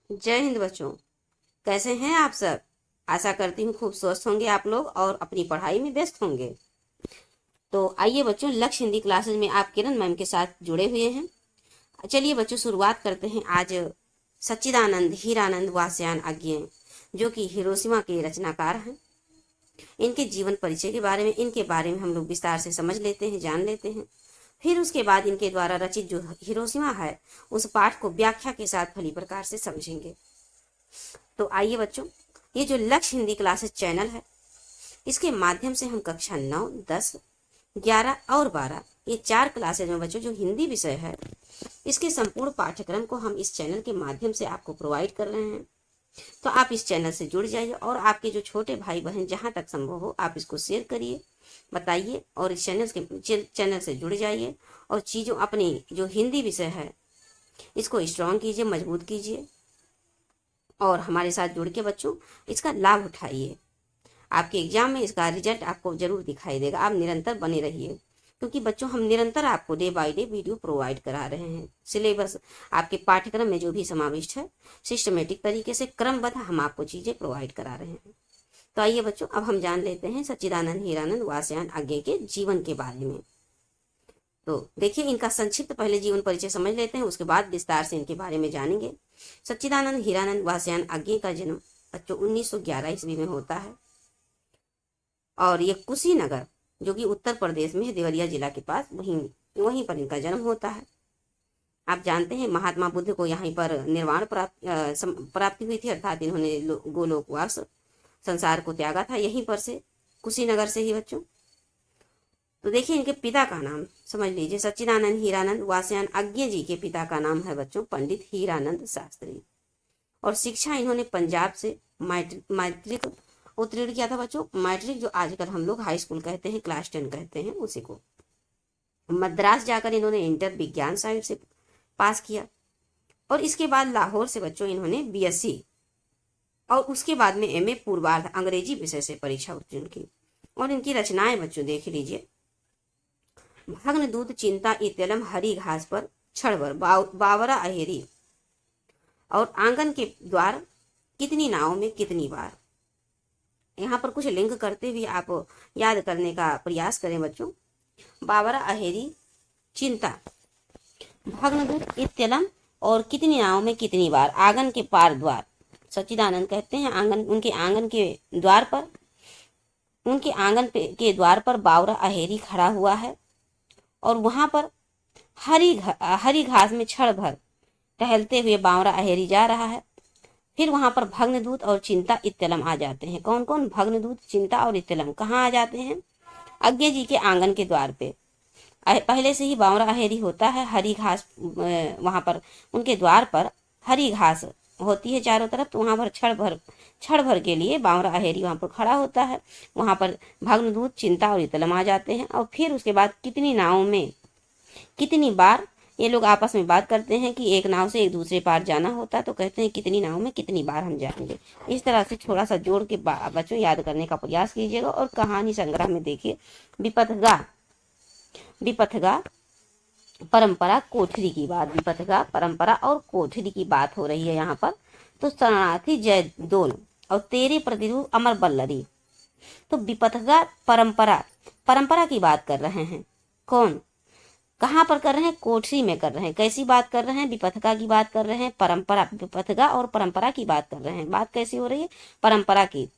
जय हिंद बच्चों। कैसे हैं आप सब? आशा करती हूँ खूब स्वस्थ होंगे आप लोग और अपनी पढ़ाई में व्यस्त होंगे। तो आइए बच्चों, लक्ष्य हिंदी क्लासेस में आप किरण मैम के साथ जुड़े हुए हैं। चलिए बच्चों, शुरुआत करते हैं। आज सच्चिदानंद हीरानंद वासयान आज्ञे, जो कि हिरोशिमा के रचनाकार हैं, इनके जीवन परिचय के बारे में, इनके बारे में हम लोग विस्तार से समझ लेते हैं, जान लेते हैं। फिर उसके बाद इनके द्वारा रचित जो हिरोशिमा है, उस पाठ को व्याख्या के साथ भली प्रकार से समझेंगे। तो आइए बच्चों, ये जो लक्ष्य हिंदी क्लासेस चैनल है, इसके माध्यम से हम कक्षा 9, 10, 11 और 12 ये 4 क्लासेज में बच्चों जो हिंदी विषय है, इसके संपूर्ण पाठ्यक्रम को हम इस चैनल के माध्यम से आपको प्रोवाइड कर रहे हैं। तो आप इस चैनल से जुड़ जाइए और आपके जो छोटे भाई बहन जहाँ तक संभव हो आप इसको शेयर करिए, बताइए और इस चैनल से जुड़ जाइए और चीज़ों अपनी जो हिंदी विषय है इसको स्ट्रॉन्ग कीजिए, मजबूत कीजिए और हमारे साथ जुड़ के बच्चों इसका लाभ उठाइए। आपके एग्जाम में इसका रिजल्ट आपको जरूर दिखाई देगा। आप निरंतर बने रहिए, क्योंकि बच्चों हम निरंतर आपको day by day video provide करा रहे हैं। सिलेबस आपके पाठ्यक्रम में जो भी समाविष्ट है, सिस्टमेटिक तरीके से क्रमबद्ध हम आपको चीजें प्रोवाइड करा रहे हैं। तो आइए बच्चों, अब हम जान लेते हैं सच्चिदानंद हीरानंद वासयान आज्ञे के जीवन के बारे में। तो देखिए, इनका संक्षिप्त पहले जीवन परिचय समझ लेते हैं, उसके बाद विस्तार से इनके बारे में जानेंगे। सच्चिदानंद हीरानंद वासयान आज्ञे का जन्म बच्चों 1911 ईस्वी में होता है और ये कुशीनगर, जो कि उत्तर प्रदेश में है, देवरिया जिला के पास, वहीं पर इनका जन्म होता है। आप जानते हैं महात्मा बुद्ध को यहीं पर निर्वाण प्राप्ति हुई थी, अर्थात इन्होंने गोलोकवास संसार को त्यागा था यहीं पर से, कुशीनगर से ही बच्चों। तो देखिए, इनके पिता का नाम समझ लीजिए। सच्चिदानंद हीरानंद वासयान आज्ञे जी के पिता का नाम है बच्चों पंडित हीरानंद शास्त्री, और शिक्षा इन्होंने पंजाब से मैट्रिक उत्तीर्ण किया था बच्चों। मैट्रिक जो आजकल हम लोग हाई स्कूल कहते हैं, क्लास 10 कहते हैं, उसी को। मद्रास जाकर इन्होंने इंटर विज्ञान साइड से पास किया और इसके बाद लाहौर से बच्चों इन्होंने बीएससी और उसके बाद में एमए पूर्वार्ध अंग्रेजी विषय से परीक्षा उत्तीर्ण की। और इनकी रचनाएं बच्चों देख लीजिए। भग्न दूत चिंता इत्यलम हरी घास पर छड़वर बावरा अहेरी, और आंगन के द्वार कितनी नाव में कितनी बार। यहाँ पर कुछ लिंक करते हुए आप याद करने का प्रयास करें बच्चों। बावरा अहेरी, चिंता, भग्नदूत इत्यलम और कितनी नाव में कितनी बार, आंगन के पार द्वार। सच्चिदानंद कहते हैं उनके आंगन के द्वार पर, के द्वार पर बावरा अहेरी खड़ा हुआ है और वहां पर हरी घास में क्षण भर टहलते हुए बावरा अहेरी जा रहा है। फिर वहां पर भग्नदूत और चिंता इत्यलम आ जाते हैं। कौन कौन? भग्नदूत, चिंता और इत्यलम कहाँ आ जाते हैं? आज्ञे जी के आंगन के द्वार पे। पहले से ही बावरा अहेरी होता है, हरी घास वहां पर उनके द्वार पर हरी घास होती है चारों तरफ, तो वहां पर क्षण भर के लिए बावरा अहेरी वहां पर खड़ा होता है। वहां पर भग्नदूत, चिंता और इत्यलम आ जाते हैं और फिर उसके बाद कितनी नाव में कितनी बार ये लोग आपस में बात करते हैं कि एक नाव से एक दूसरे पार जाना होता है, तो कहते हैं कितनी नाव में कितनी बार हम जाएंगे। इस तरह से थोड़ा सा जोड़ के बच्चों याद करने का प्रयास कीजिएगा। और कहानी संग्रह में देखिए, विपथगा परंपरा कोठरी की बात, विपथगा परंपरा और कोठरी की बात हो रही है यहाँ पर। तो शरणार्थी जयदोल और तेरे प्रतिरूप अमर बल्लरी। तो विपथगा परंपरा की बात कर रहे हैं। कौन? कहाँ पर कर रहे हैं? कोठरी में कर रहे हैं। कैसी बात कर रहे हैं? विपथगा की बात कर रहे हैं, परंपरा, विपथगा और परंपरा की बात कर रहे हैं। बात कैसी हो रही है? परंपरा की।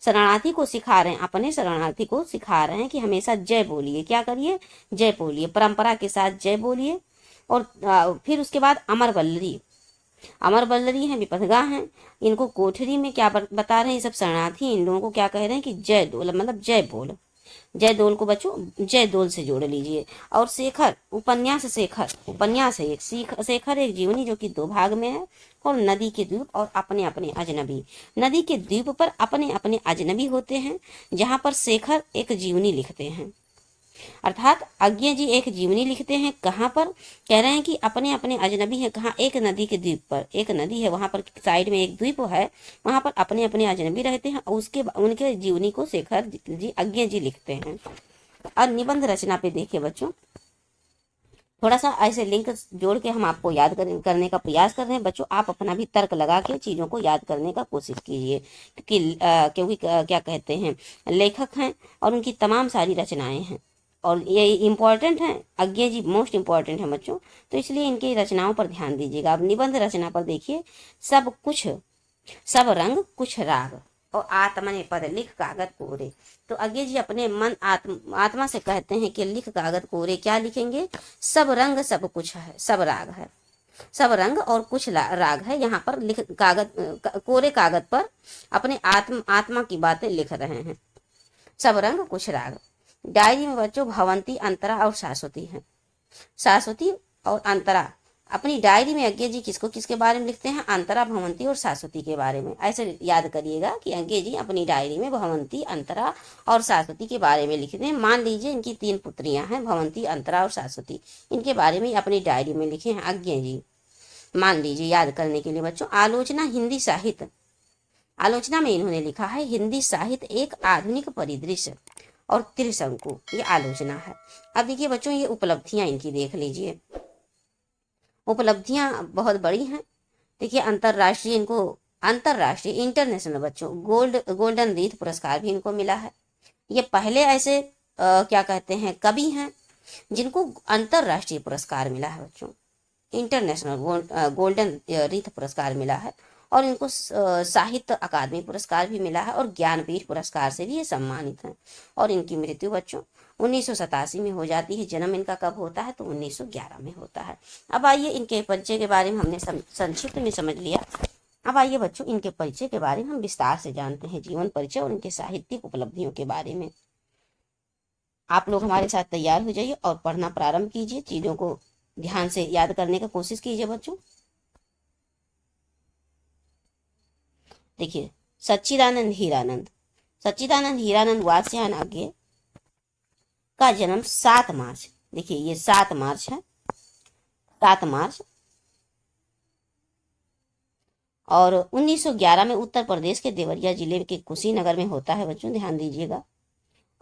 शरणार्थी को सिखा रहे हैं, अपने शरणार्थी को सिखा रहे हैं कि हमेशा जय बोलिए। क्या करिए? जय बोलिए, परंपरा के साथ जय बोलिए। और फिर उसके बाद अमर बल्लरी हैं, विपथगा हैं। इनको कोठरी में क्या बता रहे हैं? सब शरणार्थी इन लोगों को क्या कह रहे हैं कि जय दोल, मतलब जय बोल। जयदोल को बच्चों जयदोल से जोड़ लीजिए। और शेखर, उपन्यास है एक। शेखर एक जीवनी जो कि 2 भाग में है। और नदी के द्वीप और अपने अपने अजनबी। नदी के द्वीप पर अपने अपने अजनबी होते हैं, जहां पर शेखर एक जीवनी लिखते हैं, अर्थात आज्ञे जी एक जीवनी लिखते हैं। कहाँ पर? कह रहे हैं कि अपने अपने अजनबी है। कहाँ? एक नदी के द्वीप पर, एक नदी है, वहां पर साइड में एक द्वीप है, वहां पर अपने अपने अजनबी रहते हैं और उनके जीवनी को शेखर जी आज्ञे जी लिखते हैं। और निबंध रचना पे देखिए बच्चों, थोड़ा सा ऐसे लिंक जोड़ के हम आपको याद करने का प्रयास कर रहे हैं बच्चों। आप अपना भी तर्क लगा के चीज़ों को याद करने का कोशिश कीजिए, क्योंकि क्या कहते हैं, लेखक हैं और उनकी तमाम सारी रचनाएं हैं और ये इम्पॉर्टेंट हैं। आज्ञा जी मोस्ट इम्पॉर्टेंट है बच्चों, तो इसलिए इनकी रचनाओं पर ध्यान दीजिएगा। अब निबंध रचना पर देखिए, सब कुछ सब रंग कुछ राग और आत्मा ने पद लिख कागज कोरे। तो आगे जी अपने मन आत्मा से कहते हैं कि लिख कागज कोरे, क्या लिखेंगे? सब रंग सब कुछ है, सब राग है, सब रंग और कुछ राग है। यहाँ पर लिख कोरे कागज पर अपने आत्मा की बातें लिख रहे हैं। सब रंग कुछ राग। डायरी में बच्चों भवंती, अंतरा और शाश्वती है। शाश्वती और अंतरा अपनी डायरी में अज्ञे जी किसके बारे में लिखते हैं? अंतरा, भवंती और शाश्वती के बारे में। ऐसे याद करिएगा कि अज्ञे जी अपनी डायरी में भवंती, अंतरा और शाश्वती के बारे में लिखते हैं। मान लीजिए इनकी 3 पुत्रियां हैं, भवंती, अंतरा और शाश्वती, इनके बारे में अपनी डायरी में लिखे हैं अज्ञे जी। मान लीजिए याद करने के लिए बच्चों। आलोचना हिंदी साहित्य, आलोचना में इन्होंने लिखा है हिंदी साहित्य एक आधुनिक परिदृश्य और त्रिशंकु, ये आलोचना है। अब देखिए बच्चों, ये उपलब्धियां इनकी देख लीजिए, उपलब्धियां बहुत बड़ी हैं। देखिए अंतरराष्ट्रीय इंटरनेशनल बच्चों गोल्डन रीथ पुरस्कार भी इनको मिला है। ये पहले ऐसे क्या कहते हैं कवि हैं जिनको अंतरराष्ट्रीय पुरस्कार मिला है बच्चों, इंटरनेशनल गोल्डन रीथ पुरस्कार मिला है। और इनको साहित्य अकादमी पुरस्कार भी मिला है और ज्ञानपीठ पुरस्कार से भी ये सम्मानित हैं। और इनकी मृत्यु बच्चों 1987 में हो जाती है। जन्म इनका कब होता है? तो 1911 में होता है। अब आइए इनके परिचय के बारे में हमने संक्षिप्त में समझ लिया। अब आइए बच्चों इनके परिचय के बारे में हम विस्तार से जानते हैं, जीवन परिचय और इनके साहित्यिक उपलब्धियों के बारे में। आप लोग हमारे साथ तैयार हो जाइए और पढ़ना प्रारंभ कीजिए, चीजों को ध्यान से याद करने का कोशिश कीजिए बच्चों। देखिए सच्चिदानंद हीरानंद वात्स्यायन आज्ञे का जन्म 7 मार्च, देखिए ये 7 मार्च है, 7 मार्च, और 1911 में उत्तर प्रदेश के देवरिया जिले के कुशीनगर में होता है बच्चों, ध्यान दीजिएगा।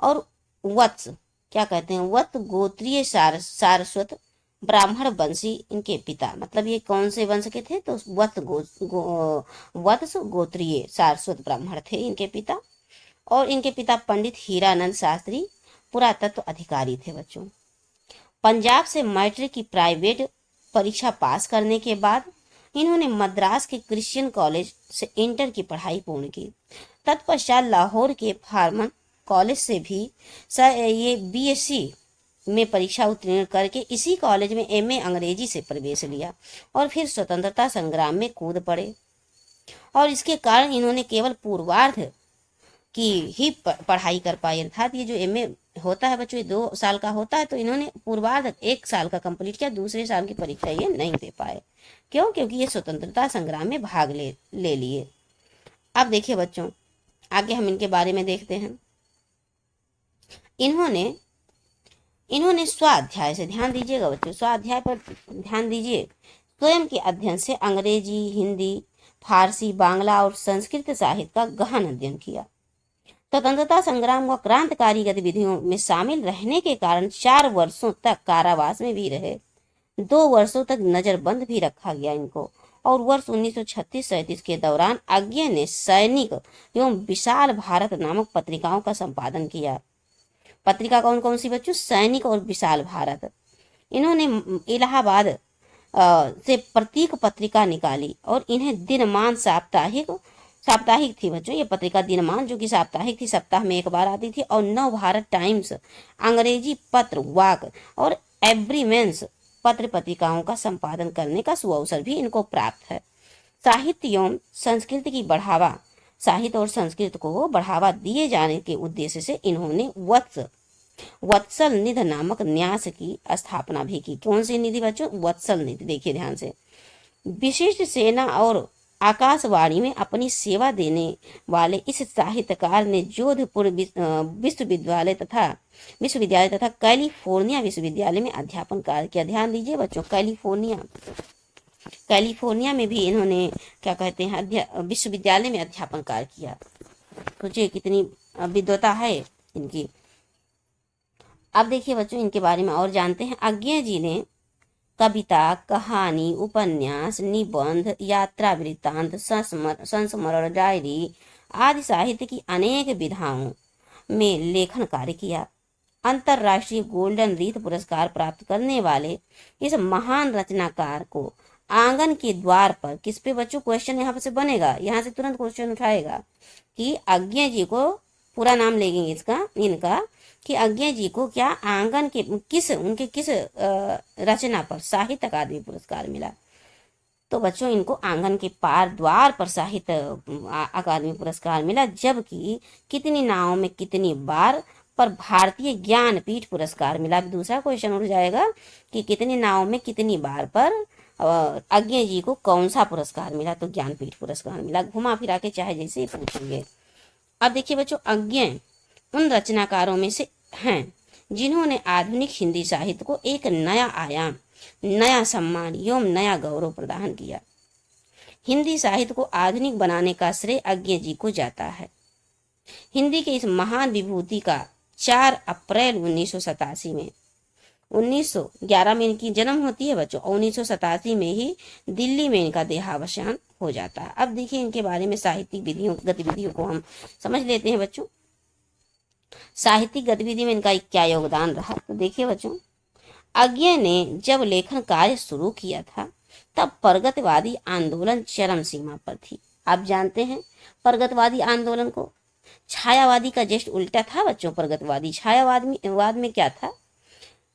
और वत्स क्या कहते हैं? वत्स गोत्रीय सारस्वत ब्राह्मण वंशी इनके पिता, मतलब ये कौन से वंश के थे? तो वत्स गोत्रीय सारस्वत ब्राह्मण थे इनके पिता। और इनके पिता पंडित हीरानंद शास्त्री पुरातत्व अधिकारी थे बच्चों। पंजाब से मैट्रिक की प्राइवेट परीक्षा पास करने के बाद इन्होंने मद्रास के क्रिश्चियन कॉलेज से इंटर की पढ़ाई पूर्ण की। तत्पश्चात लाहौर के फार्मन कॉलेज से भी ये बीएससी में परीक्षा उत्तीर्ण करके इसी कॉलेज में एमए अंग्रेजी से प्रवेश लिया और फिर स्वतंत्रता संग्राम में कूद पड़े। और इसके कारण इन्होंने केवल पूर्वार्ध की ही पढ़ाई कर पाई, अर्थात ये जो एमए होता है बच्चों, ये 2 साल का होता है, तो इन्होंने पूर्वार्ध 1 साल का कंप्लीट किया, दूसरे साल की परीक्षा ये नहीं दे पाए। क्यों? क्योंकि ये स्वतंत्रता संग्राम में भाग ले लिए। अब देखिए बच्चों, आगे हम इनके बारे में देखते हैं। इन्होंने स्वाध्याय से, ध्यान दीजिएगा बच्चों, स्वाध्याय पर ध्यान दीजिए, स्वयं के अध्ययन से अंग्रेजी, हिंदी, फारसी, बांग्ला और संस्कृत साहित्य का गहन अध्ययन किया। स्वतंत्रता संग्राम व क्रांतिकारी गतिविधियों में शामिल रहने के कारण 4 वर्षों तक कारावास में भी रहे। 2 वर्षों तक नजरबंद भी रखा गया इनको। और वर्ष 1936-37 के दौरान आज्ञे ने सैनिक एवं विशाल भारत नामक पत्रिकाओं का संपादन किया। पत्रिका कौन कौन सी बच्चों? सैनिक और विशाल भारत। इन्होंने इलाहाबाद से प्रतीक पत्रिका निकाली और इन्हें दिनमान साप्ताहिक थी बच्चों, ये पत्रिका दिनमान जो कि साप्ताहिक थी, सप्ताह में 1 बार आती थी। और नव भारत टाइम्स, अंग्रेजी पत्र वाक और एवरीमेंस पत्र पत्रिकाओं का संपादन करने का सुअवसर भी इनको प्राप्त है। साहित्य एवं संस्कृति की बढ़ावा, साहित्य और संस्कृत को बढ़ावा दिए जाने के उद्देश्य से इन्होंने वत्सल निधि नामक न्यास की स्थापना भी की। कौन सी निधि बच्चों? वत्सल निधि। देखिए ध्यान से, विशिष्ट सेना और आकाशवाणी में अपनी सेवा देने वाले इस साहित्यकार ने जोधपुर विश्वविद्यालय तथा कैलिफोर्निया विश्वविद्यालय में अध्यापन कार्य किया। ध्यान दीजिए बच्चों, कैलिफोर्निया में भी इन्होंने क्या कहते हैं विश्वविद्यालय में अध्यापन कार्य किया। सोचिए कितनी विद्वता है इनकी। अब देखिए बच्चों, इनके बारे में और जानते हैं। आज्ञे जी ने कविता, कहानी, उपन्यास, निबंध, यात्रा वृत्तांत, संस्मरण, डायरी आदि साहित्य की अनेक विधाओं में लेखन कार्य किया। अंतर्राष्ट्रीय गोल्डन रीथ पुरस्कार प्राप्त करने वाले इस महान रचनाकार को आंगन के द्वार पर, किस पे बच्चों क्वेश्चन यहाँ से बनेगा, यहाँ से तुरंत क्वेश्चन उठाएगा कि अज्ञे जी को, पूरा नाम लेंगे इसका, इनका, कि अज्ञे जी को क्या आंगन के उनके किस रचना पर साहित्य अकादमी पुरस्कार मिला। तो बच्चों इनको आंगन के पार द्वार पर साहित्य अकादमी पुरस्कार मिला। जबकि कितनी नावों में कितनी बार पर भारतीय ज्ञानपीठ पुरस्कार मिला। दूसरा क्वेश्चन उठ जाएगा कि कितनी नावों में कितनी बार पर अज्ञे जी को कौन सा पुरस्कार मिला, तो ज्ञानपीठ पुरस्कार मिला। घुमा फिरा के चाहे जैसे ही पूछेंगे। अब देखिए बच्चों, अज्ञे उन रचनाकारों में से हैं जिन्होंने आधुनिक हिंदी साहित्य को एक नया आयाम, नया सम्मान एवं नया गौरव प्रदान किया। हिंदी साहित्य को आधुनिक बनाने का श्रेय अज्ञे जी को जाता है। हिंदी के इस महान विभूति का 4 अप्रैल 1987 में, 1911 में इनकी जन्म होती है बच्चों, 1987 में ही दिल्ली में इनका देहावसान हो जाता है। अब देखिए इनके बारे में साहित्यिक गतिविधियों को हम समझ लेते हैं बच्चों। साहित्यिक गतिविधि में इनका क्या योगदान रहा, तो देखिए बच्चों, अज्ञे ने जब लेखन कार्य शुरू किया था तब प्रगतिवादी आंदोलन चरम सीमा पर थी। आप जानते हैं प्रगतिवादी आंदोलन को, छायावादी का जस्ट उल्टा था बच्चों। प्रगतिवादी छायावाद में क्या था,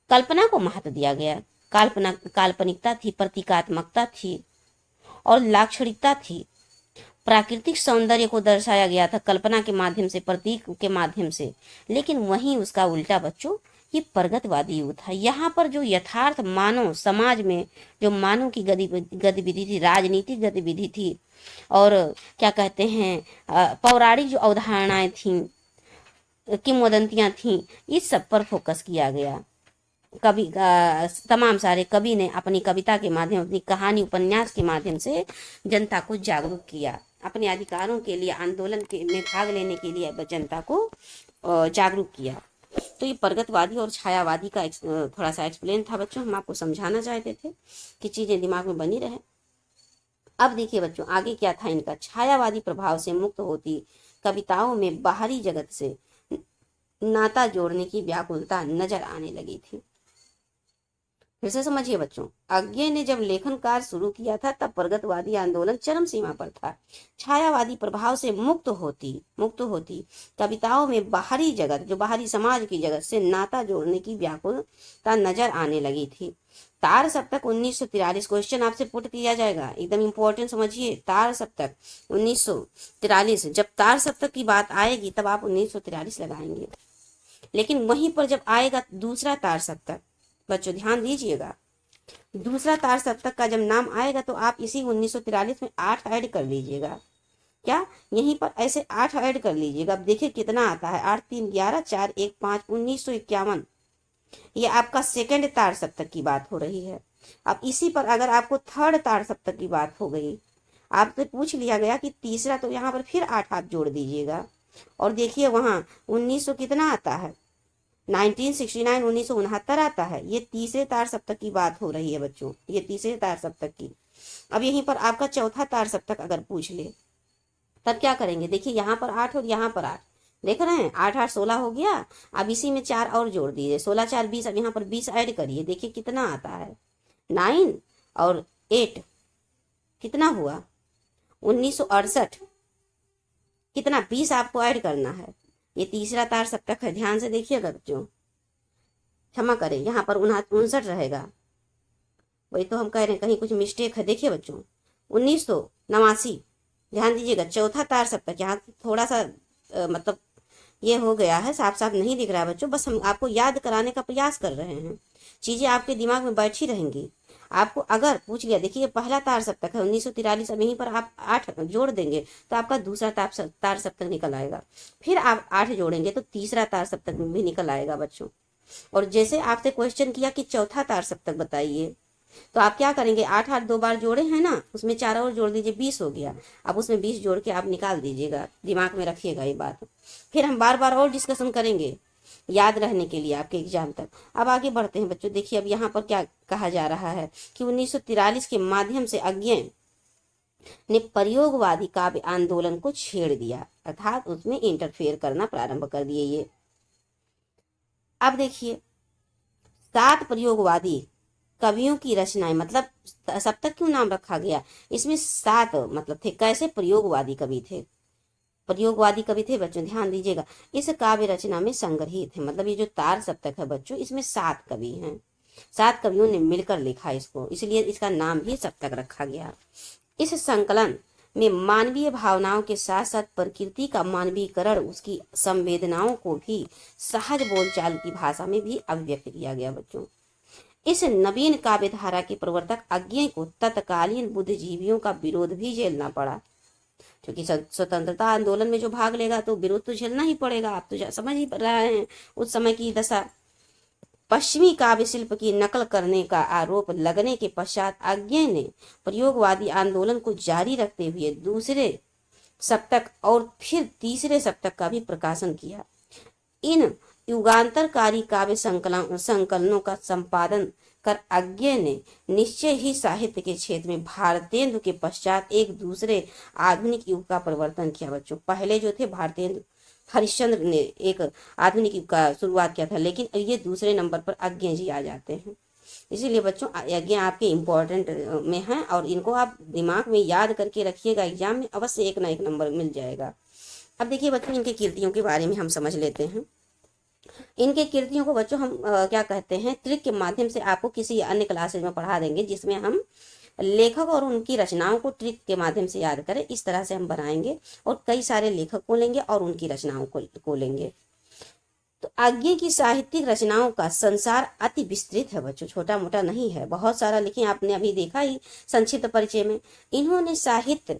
कल्पना को महत्व दिया गया, काल्पनिकता थी, प्रतीकात्मकता थी और लाक्षणिकता थी। प्राकृतिक सौंदर्य को दर्शाया गया था कल्पना के माध्यम से, प्रतीक के माध्यम से। लेकिन वहीं उसका उल्टा बच्चों ये प्रगतिवादी युग था। यहाँ पर जो यथार्थ मानव समाज में जो मानव की गतिविधि थी, राजनीतिक गतिविधि थी, और क्या कहते हैं पौराणिक जो अवधारणाएं थीं, किंवदंतियां थीं, इस सब पर फोकस किया गया। तमाम सारे कवि ने अपनी कविता के माध्यम, अपनी कहानी, उपन्यास के माध्यम से जनता को जागरूक किया, अपने अधिकारों के लिए आंदोलन में भाग लेने के लिए जनता को जागरूक किया। तो ये प्रगतिवादी और छायावादी का थोड़ा सा एक्सप्लेन था बच्चों, हम आपको समझाना चाहते थे कि चीजें दिमाग में बनी रहे। अब देखिए बच्चों आगे क्या था इनका, छायावादी प्रभाव से मुक्त होती कविताओं में बाहरी जगत से नाता जोड़ने की व्याकुलता नजर आने लगी थी। फिर से समझिए बच्चों, अज्ञे ने जब लेखन कार्य शुरू किया था तब प्रगतिवादी आंदोलन चरम सीमा पर था। छायावादी प्रभाव से मुक्त होती कविताओं में बाहरी जगत, जो बाहरी समाज की जगत से नाता जोड़ने की व्याकुलता नजर आने लगी थी। तार सप्तक 1943, क्वेश्चन आपसे पुट किया जाएगा, एकदम इंपॉर्टेंट समझिए। तार सप्तक 1943, जब तार सप्तक की बात आएगी तब आप 1943 लगाएंगे। लेकिन वहीं पर जब आएगा दूसरा तार सप्तक, बच्चों ध्यान दीजिएगा, दूसरा तार सप्तक का जब नाम आएगा तो आप इसी 1943 में 8 ऐड कर लीजिएगा। क्या यहीं पर ऐसे 8 ऐड कर लीजिएगा। अब देखिए कितना आता है, 8 3 11, 4 1 5, 1951। ये आपका सेकंड तार सप्तक की बात हो रही है। अब इसी पर अगर आपको थर्ड तार सप्तक की बात हो गई, आपसे पूछ लिया गया कि तीसरा, तो यहाँ पर फिर 8 आप जोड़ दीजिएगा। और देखिए वहां 1900 कितना आता है, 1969, 1969 आता है। ये तीसरे तार सप्तक की बात हो रही है बच्चों, ये तीसरे तार सप्तक की। अब यहीं पर आपका चौथा तार सप्तक अगर पूछ ले तब क्या करेंगे, देखिए यहाँ पर 8 और यहाँ पर 8, देख रहे हैं 8 8 16 हो गया। अब इसी में 4 और जोड़ दीजिए, 16 4 20। अब यहाँ पर 20 ऐड करिए, देखिए कितना आता है, 9 और 8 कितना हुआ 1968। कितना 20 आपको ऐड करना है। ये तीसरा तार सप्तक है, ध्यान से देखिएगा बच्चों, क्षमा करें यहाँ पर 59 रहेगा, वही तो हम कह रहे हैं कहीं कुछ मिस्टेक है। देखिए बच्चों 1989, ध्यान दीजिएगा, चौथा तार सप्तक। यहाँ थोड़ा सा मतलब ये हो गया है, साफ साफ नहीं दिख रहा है बच्चों, बस हम आपको याद कराने का प्रयास कर रहे हैं, चीजें आपके दिमाग में बैठी रहेंगी। आपको अगर पूछ लिया, देखिए पहला तार सप्तक है 1943, अब यहीं पर आप 8 जोड़ देंगे तो आपका दूसरा तार सप्तक निकल आएगा। फिर आप 8 जोड़ेंगे तो तीसरा तार सप्तक भी निकल आएगा बच्चों। और जैसे आपसे क्वेश्चन किया कि चौथा तार सप्तक बताइए, तो आप क्या करेंगे, 8 8 2 बार जोड़े हैं ना, उसमें 4 और जोड़ दीजिए, 20 हो गया। अब उसमें 20 जोड़ के आप निकाल दीजिएगा, दिमाग में रखिएगा ये बात। फिर हम बार बार और डिस्कशन करेंगे याद रहने के लिए आपके एग्जाम तक। अब आगे बढ़ते हैं बच्चों। देखिए अब यहाँ पर क्या कहा जा रहा है कि 1943 के माध्यम से अज्ञे ने प्रयोगवादी काव्य आंदोलन को छेड़ दिया, अर्थात उसमें इंटरफेयर करना प्रारंभ कर दिए ये। अब देखिए 7 प्रयोगवादी कवियों की रचनाएं, मतलब सप्तक क्यों नाम रखा गया, इसमें 7 मतलब थे। कैसे प्रयोगवादी कवि थे, प्रयोगवादी कवि थे बच्चों, ध्यान दीजिएगा। इस काव्य रचना में संग्रहित है, मतलब ये जो तार सप्तक है बच्चों, इसमें 7 कवि हैं, 7 कवियों ने मिलकर लिखा इसको, इसलिए इसका नाम भी सप्तक रखा गया। इस संकलन में मानवीय भावनाओं के साथ साथ प्रकृति का मानवीकरण, उसकी संवेदनाओं को भी सहज बोलचाल की भाषा में भी अभिव्यक्त किया गया बच्चों। इस नवीन काव्य धारा के प्रवर्तक अज्ञे को तत्कालीन बुद्धिजीवियों का विरोध भी झेलना पड़ा, क्योंकि स्वतंत्रता आंदोलन में जो भाग लेगा तो विरोध तो झेलना ही पड़ेगा। आप तो समझ ही रहे हैं उस समय की दशा। पश्चिमी काव्य शिल्प की नकल करने का आरोप लगने के पश्चात अज्ञे ने प्रयोगवादी आंदोलन को जारी रखते हुए दूसरे सप्तक और फिर तीसरे सप्तक का भी प्रकाशन किया। इन युगांतरकारी काव्य संकलनों का संपादन कर अज्ञे ने निश्चय ही साहित्य के क्षेत्र में भारतेंदु के पश्चात एक दूसरे आधुनिक युग का प्रवर्तन किया बच्चों। पहले जो थे भारतेंदु हरिश्चंद्र ने एक आधुनिक युग का शुरुआत किया था, लेकिन ये दूसरे नंबर पर अज्ञे जी आ जाते हैं। इसीलिए बच्चों अज्ञे आपके इम्पोर्टेंट में हैं और इनको आप दिमाग में याद करके रखिएगा, एग्जाम में अवश्य एक ना एक नंबर मिल जाएगा। अब देखिए बच्चों इनके कीर्तियों के बारे में हम समझ लेते हैं। इनके कीर्तियों को बच्चों हम क्या कहते हैं, ट्रिक के माध्यम से आपको किसी अन्य क्लासेज में पढ़ा देंगे, जिसमें हम लेखक और उनकी रचनाओं को ट्रिक के माध्यम से याद करें। इस तरह से हम बनाएंगे और कई सारे लेखक को लेंगे और उनकी रचनाओं को लेंगे। तो अज्ञे की साहित्यिक रचनाओं का संसार अति विस्तृत है बच्चों, छोटा मोटा नहीं है, बहुत सारा लिखे, आपने अभी देखा ही संक्षिप्त परिचय में। इन्होंने साहित्य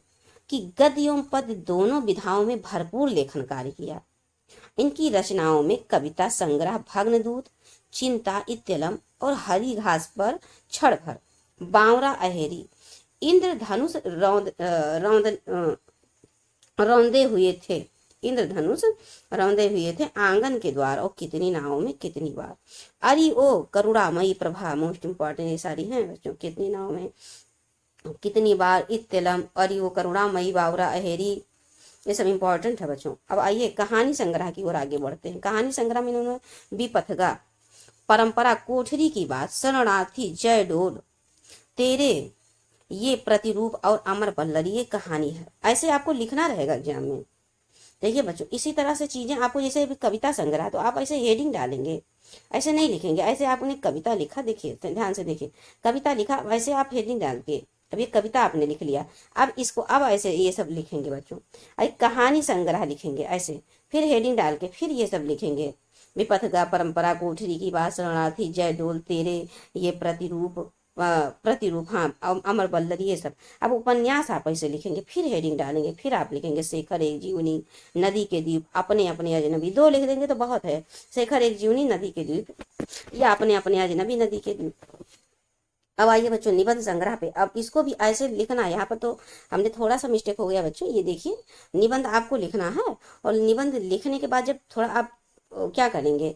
की गद्य एवं पद्य दोनों विधाओं में भरपूर लेखन कार्य किया। इनकी रचनाओं में कविता संग्रह भग्नदूत, चिंता, इत्यलम और हरी घास पर क्षण भर, बावरा अहेरी, इंद्रधनुष रौंदे हुए थे, इंद्रधनुष रौंदे हुए थे आंगन के द्वार और कितनी नावों में कितनी बार, अरि ओ करुणामयी प्रभा, मोस्ट इंपॉर्टेंट ये सारी हैं बच्चों, कितनी नावों में कितनी बार, इत्यलम, अरि ओ करुणामयी, बावरा अहेरी, ये सब इंपॉर्टेंट है बच्चों। अब आइए कहानी संग्रह की ओर आगे बढ़ते हैं। कहानी संग्रह में इन्होंने विपथगा, परंपरा, कोठरी की बात, शरणार्थी, जय डोल, तेरे, ये प्रतिरूप और अमर बल्लरी, ये कहानी है। ऐसे आपको लिखना रहेगा एग्जाम में। देखिए बच्चों इसी तरह से चीजें आपको, जैसे कविता संग्रह तो आप ऐसे हेडिंग डालेंगे, ऐसे नहीं लिखेंगे। ऐसे आपने कविता लिखा, देखिए ध्यान से देखिए, कविता लिखा वैसे आप हेडिंग डाल के, अब ये कविता आपने लिख लिया, अब इसको अब ऐसे ये सब लिखेंगे बच्चों। एक कहानी संग्रह लिखेंगे ऐसे, फिर हेडिंग डाल के फिर ये सब लिखेंगे, विपथगा, परंपरा, कोठरी की बात, शरणार्थी, जय डोल, तेरे, ये प्रतिरूप, हाँ, अमर बल्लरी, ये सब। अब उपन्यास आप ऐसे लिखेंगे, फिर हेडिंग डालेंगे, फिर आप लिखेंगे शेखर एक जीवनी, नदी के द्वीप, अपने अपने अजनबी, 2 लिख देंगे तो बहुत है, शेखर एक जीवनी, नदी के द्वीप, या अपने अपने अजनबी, नदी के द्वीप। अब आइए बच्चों निबंध संग्रह पे, अब इसको भी ऐसे लिखना है। यहाँ पर तो हमने थोड़ा सा मिस्टेक हो गया बच्चों, ये देखिए निबंध आपको लिखना है और निबंध लिखने के बाद जब थोड़ा आप क्या करेंगे,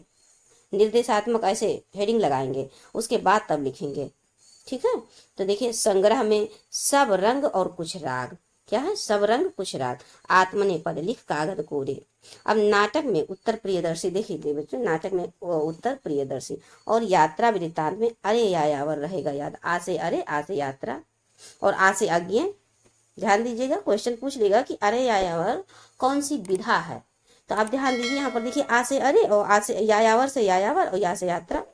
निर्देशात्मक ऐसे हेडिंग लगाएंगे, उसके बाद तब लिखेंगे, ठीक है। तो देखिए संग्रह में सब रंग और कुछ राग, क्या है, सब रंग कुछ राग, आत्मने पद लिख कागज कोरे। अब नाटक में उत्तर प्रियदर्शी, देखिए बच्चों नाटक में उत्तर प्रियदर्शी, और यात्रा वृत्तांत में अरे यायावर रहेगा याद, आ से अरे, आ से यात्रा और आ से अज्ञे। ध्यान दीजिएगा क्वेश्चन पूछ लेगा कि अरे यायावर कौन सी विधा है, तो आप ध्यान दीजिए यहाँ पर देखिए आ से अरे और आ से यायावर से यायावर और या से यात्रा,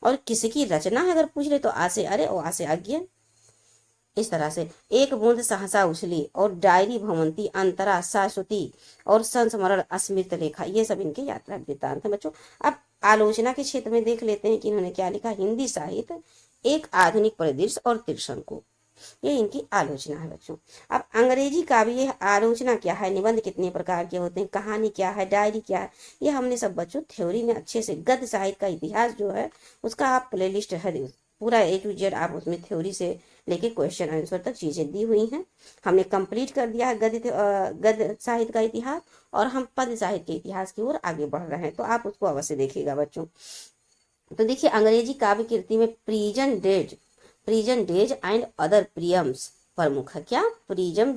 और किसी की रचना है अगर पूछ ले तो आ से अरे और आ से अज्ञे। इस तरह से एक बूंद सहसा उछली और डायरी भवंती, अंतरा, शाश्वती और संस्मरण, अस्मृत रेखा, ये सब इनके यात्रा वृत्तांत है बच्चों। अब आलोचना के क्षेत्र में देख लेते हैं कि इन्होंने क्या लिखा। हिंदी साहित्य एक आधुनिक परिदृश्य और त्रिशंकु, ये इनकी आलोचना है बच्चों। अब अंग्रेजी काव्य आलोचना क्या है, निबंध कितने प्रकार के होते हैं, कहानी क्या है, डायरी क्या है, ये हमने सब बच्चों थ्योरी में अच्छे से, गद्य साहित्य का इतिहास जो है उसका आप प्लेलिस्ट है पूरा A to Z आप उसमें थ्योरी से लेके क्वेश्चन आंसर तक चीजें दी हुई हैं। हमने कंप्लीट कर दिया है गद्य साहित्य का इतिहास, और हम पद्य साहित्य के इतिहास की ओर आगे बढ़ रहे हैं, तो आप उसको अवश्य देखिएगा बच्चों। तो देखिए, अंग्रेजी काव्य कृति में prison days and other poems प्रमुख है। क्या? Prison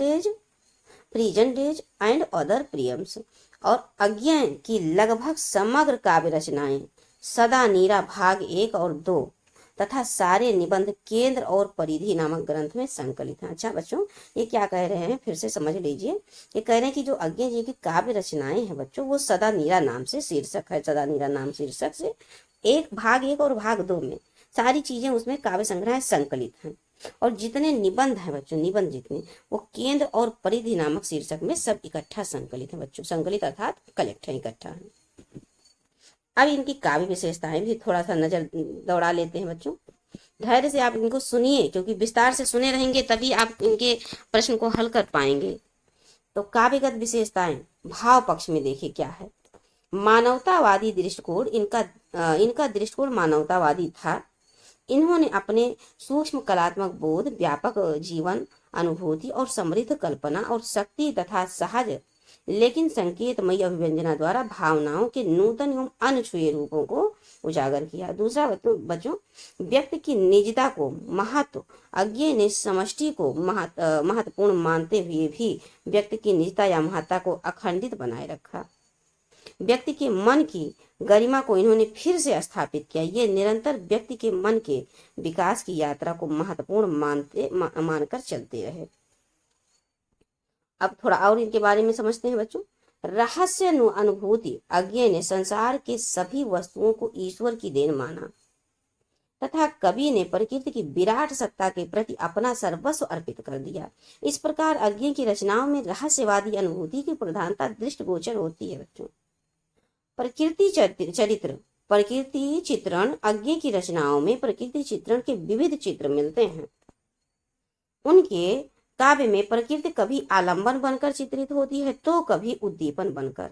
days and other poems. और अज्ञेय की लगभग समग्र काव्य रचनाएं सदा नीरा भाग 1 और 2 तथा सारे निबंध केंद्र और परिधि नामक ग्रंथ में संकलित हैं। अच्छा बच्चों, ये क्या कह रहे हैं फिर से समझ लीजिए। ये कह रहे हैं कि जो अज्ञेय जी की काव्य रचनाएं हैं बच्चों, वो सदा नीरा नाम से शीर्षक है, सदा नीरा नाम शीर्षक से भाग 1 और भाग 2 में सारी चीजें उसमें काव्य संग्रह संकलित हैं। और जितने निबंध हैं बच्चों, निबंध जितने, वो केंद्र और परिधि नामक शीर्षक में सब इकट्ठा संकलित है बच्चों। संकलित अर्थात कलेक्ट है, इकट्ठा है। अब इनकी काव्य विशेषताएं भी थोड़ा सा नजर दौड़ा लेते हैं बच्चों। धैर्य से आप इनको सुनिए, क्योंकि विस्तार से सुने रहेंगे तभी आप इनके प्रश्न को हल कर पाएंगे। तो काव्यगत विशेषताएं भाव पक्ष में देखिए क्या है। मानवतावादी दृष्टिकोण, इनका दृष्टिकोण मानवतावादी था। इन्होंने अपने सूक्ष्म कलात्मक बोध, व्यापक जीवन अनुभूति और समृद्ध कल्पना और शक्ति तथा सहज लेकिन संकेतमयी अभिव्यंजना द्वारा भावनाओं के नूतन एवं अनछुए रूपों को उजागर किया। दूसरा बच्चों, व्यक्ति की निजता को महत्व, अज्ञेय ने समष्टि को महत्वपूर्ण मानते हुए भी व्यक्ति की निजता या महत्ता को अखंडित बनाए रखा। व्यक्ति के मन की गरिमा को इन्होंने फिर से स्थापित किया। ये निरंतर व्यक्ति के मन के विकास की यात्रा को महत्वपूर्ण मानकर चलते रहे। अब थोड़ा और इनके बारे में समझते हैं बच्चों। रहस्य अनुभूति, अज्ञेय ने संसार के सभी वस्तुओं को ईश्वर की देन माना तथा कवि ने प्रकृति की विराट सत्ता के प्रति अपना सर्वस्व अर्पित कर दिया। इस प्रकार अज्ञेय की रचनाओं में रहस्यवादी अनुभूति की प्रधानता दृष्टिगोचर होती है बच्चों। प्रकृति चित्रण, अज्ञेय की रचनाओं में प्रकृति चित्रण के विविध चित्र मिलते हैं। उनके काव्य में प्रकृति कभी आलंबन बनकर चित्रित होती है तो कभी उद्दीपन बनकर।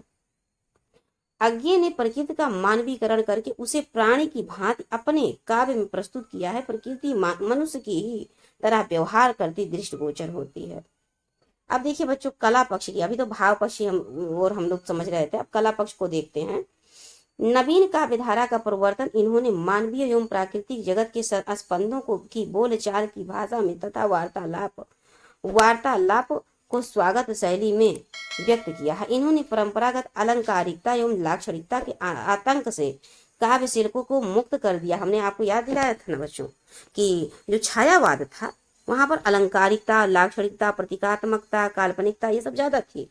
अज्ञेय ने प्रकृति का मानवीकरण करके उसे प्राणी की भांति अपने काव्य में प्रस्तुत किया है। प्रकृति मनुष्य की ही तरह व्यवहार करती दृष्टिगोचर होती है। अब देखिए बच्चों, कला पक्ष की, अभी तो भाव पक्ष हम लोग समझ रहे थे, अब कला पक्ष को देखते हैं। नवीन काव्यधारा का प्रवर्तन इन्होंने मानवीय एवं प्राकृतिक जगत के स्पंदों को की बोलचाल की भाषा में तथा वार्तालाप को स्वागत शैली में व्यक्त किया है। इन्होंने परंपरागत अलंकारिकता एवं लाक्षणिकता के आतंक से काव्य शिल्पों को मुक्त कर दिया। हमने आपको याद दिलाया था ना बच्चों कि जो छायावाद था वहां पर अलंकारिकता, लाक्षणिकता, प्रतीकात्मकता, काल्पनिकता ये सब ज्यादा थी,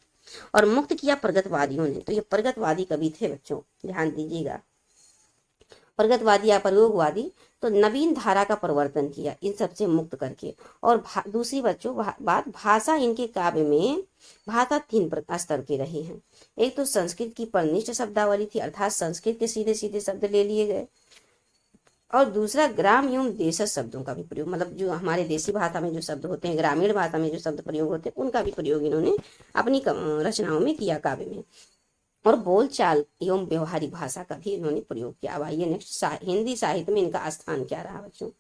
और मुक्त किया प्रगतवादियों ने। तो ये प्रगतवादी कवि थे बच्चों, ध्यान दीजिएगा, प्रगतवादी या प्रयोगवादी। तो नवीन धारा का प्रवर्तन किया इन सबसे मुक्त करके। और दूसरी बच्चों बात, भाषा इनके काव्य में भाषा 3 स्तर की रही है। एक तो संस्कृत की परनिष्ठ शब्दावली थी, अर्थात संस्कृत के सीधे सीधे शब्द ले लिए गए। और दूसरा ग्राम एवं देशज शब्दों का भी प्रयोग, मतलब जो हमारे देसी भाषा में जो शब्द होते हैं, ग्रामीण भाषा में जो शब्द प्रयोग होते हैं, उनका भी प्रयोग इन्होंने अपनी रचनाओं में किया काव्य में। और बोलचाल एवं व्यवहारिक भाषा का भी इन्होंने प्रयोग किया। अब आइए नेक्स्ट, हिंदी साहित्य में इनका स्थान क्या रहा बच्चों।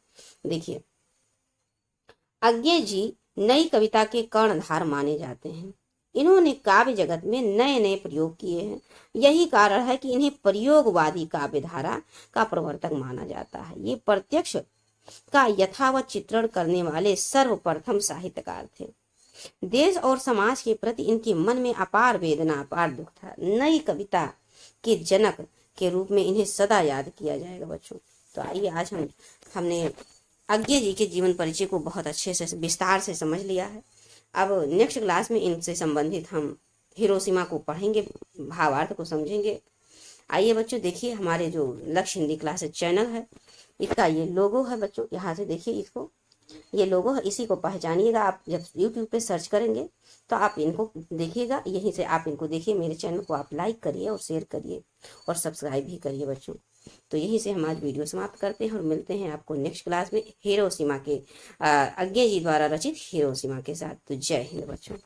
देखिए, अज्ञेय जी नई कविता के कर्णधार माने जाते हैं। इन्होंने काव्य जगत में नए नए प्रयोग किए हैं। यही कारण है कि इन्हें प्रयोगवादी काव्यधारा का प्रवर्तक माना जाता है। ये प्रत्यक्ष का यथावत चित्रण करने वाले सर्वप्रथम साहित्यकार थे। देश और समाज के प्रति इनके मन में अपार वेदना, अपार दुख था। नई कविता के जनक के रूप में इन्हें सदा याद किया जाएगा बच्चों। तो आइए, आज हमने अज्ञेय जी के जीवन परिचय को बहुत अच्छे से विस्तार से समझ लिया है। अब नेक्स्ट क्लास में इनसे संबंधित हम हिरोशिमा को पढ़ेंगे, भावार्थ को समझेंगे। आइए बच्चों, देखिए हमारे जो लक्ष्य हिंदी क्लासेस चैनल है, इसका ये लोगो है बच्चों, यहाँ से देखिए इसको, ये लोगो है, इसी को पहचानिएगा। आप जब YouTube पे सर्च करेंगे तो आप इनको देखिएगा, यहीं से आप इनको देखिए। मेरे चैनल को आप लाइक करिए और शेयर करिए और सब्सक्राइब भी करिए बच्चों। तो यहीं से हम आज वीडियो समाप्त करते हैं और मिलते हैं आपको नेक्स्ट क्लास में हिरोशिमा के अज्ञेय जी द्वारा रचित हिरोशिमा के साथ। तो जय हिंद बच्चों।